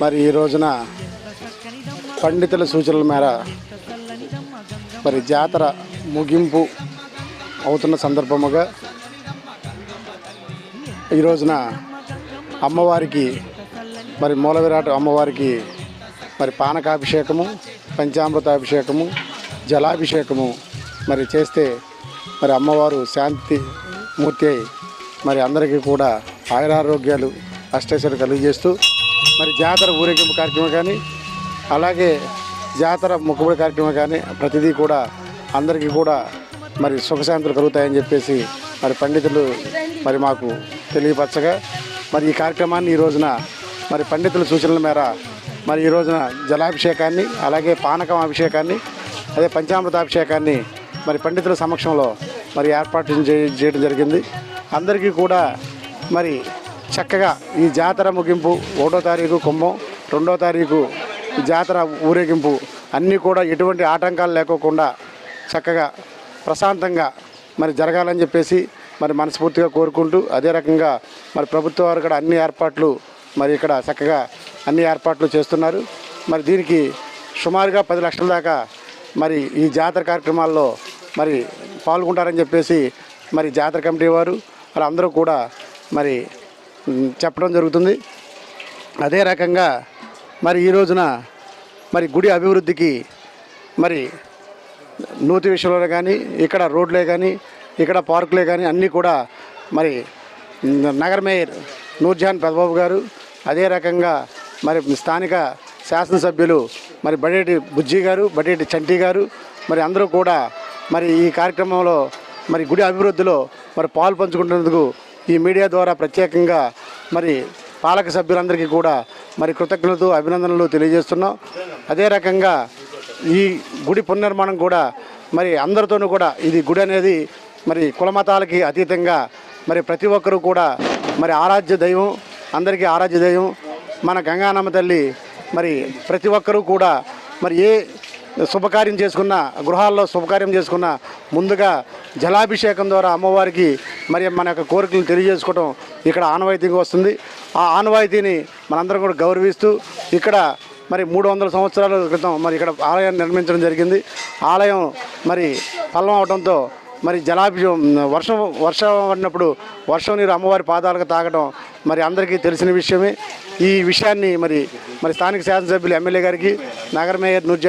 మరి ఈ రోజున పండితుల సూచనల మేర మరి జాతర ముగింపు అవుతున్న సందర్భముగా ఈ రోజున అమ్మవారికి మరి మూల విరాట్ అమ్మవారికి మరి పానకాభిషేకము, పంచామృతాభిషేకము, జలాభిషేకము మరి చేస్తే మరి అమ్మవారు శాంతి మూర్తి అయి మరి అందరికీ కూడా ఆయురారోగ్యాలు అష్టైశ్వర్యాలు కలుగజేస్తూ మరి జాతర ఊరేగింపు కార్యక్రమం కానీ అలాగే జాతర మొక్కుబడి కార్యక్రమం కానీ ప్రతిదీ కూడా అందరికీ కూడా మరి సుఖశాంతులు కలుగుతాయని చెప్పేసి మరి పండితులు మరి మాకు తెలియపరచగా మరి ఈ కార్యక్రమాన్ని ఈ రోజున మరి పండితుల సూచనల మేర మరి ఈ రోజున జలాభిషేకాన్ని అలాగే పానకం అభిషేకాన్ని అదే పంచామృతాభిషేకాన్ని మరి పండితుల సమక్షంలో మరి ఏర్పాటు చేయడం జరిగింది. అందరికీ కూడా మరి చక్కగా ఈ జాతర ముగింపు 1వ తారీఖు కుంభం, 2వ తారీఖు జాతర ఊరేగింపు అన్నీ కూడా ఎటువంటి ఆటంకాలు లేకోకుండా చక్కగా ప్రశాంతంగా మరి జరగాలని చెప్పేసి మరి మనస్ఫూర్తిగా కోరుకుంటూ అదే రకంగా మరి ప్రభుత్వం వారు కూడా అన్ని ఏర్పాట్లు మరి ఇక్కడ చక్కగా అన్ని ఏర్పాట్లు చేస్తున్నారు. మరి దీనికి సుమారుగా 10 లక్షల దాకా మరి ఈ జాతర కార్యక్రమాల్లో మరి పాల్గొంటారని చెప్పేసి మరి జాతర కమిటీ వారు మరి అందరూ కూడా మరి చెప్పడం జరుగుతుంది. అదే రకంగా మరి ఈ రోజున మరి గుడి అభివృద్ధికి మరి నూతి విషయంలో కానీ ఇక్కడ రోడ్లే కానీ ఇక్కడ పార్కులే కానీ అన్నీ కూడా మరి నగర మేయర్ నూర్జహాన్ పెదబాబు గారు అదే రకంగా మరి స్థానిక శాసనసభ్యులు మరి బడేటి బుజ్జి గారు, బడేటి చంటి గారు మరి అందరూ కూడా మరి ఈ కార్యక్రమంలో మరి గుడి అభివృద్ధిలో మరి పాలు పంచుకుంటున్నందుకు ఈ మీడియా ద్వారా ప్రత్యేకంగా మరి పాలక సభ్యులందరికీ కూడా మరి కృతజ్ఞతలు అభినందనలు తెలియజేస్తున్నాం. అదే రకంగా ఈ గుడి పునర్నిర్మాణం కూడా మరి అందరితోనూ కూడా ఇది గుడి అనేది మరి కులమతాలకి అతీతంగా మరి ప్రతి ఒక్కరూ కూడా మరి ఆరాధ్య దైవం, అందరికీ ఆరాధ్య దైవం మన గంగానమ్మ తల్లి. మరి ప్రతి ఒక్కరూ కూడా మరి ఏ శుభకార్యం చేసుకున్న గృహాల్లో శుభకార్యం చేసుకున్న ముందుగా జలాభిషేకం ద్వారా అమ్మవారికి మరి మన యొక్క కోరికలను తెలియజేసుకోవడం ఇక్కడ ఆనవాయితీగా వస్తుంది. ఆ ఆనవాయితీని మనందరం కూడా గౌరవిస్తూ ఇక్కడ మరి 300 సంవత్సరాల క్రితం మరి ఇక్కడ ఆలయాన్ని నిర్మించడం జరిగింది. ఆలయం మరి పల్లం అవడంతో మరి వర్షం పడినప్పుడు వర్షం నీరు అమ్మవారి పాదాలకు తాగడం మరి అందరికీ తెలిసిన విషయమే. ఈ విషయాన్ని మరి స్థానిక శాసనసభ్యులు ఎమ్మెల్యే గారికి, నగర మేయర్ నూర్జహాన్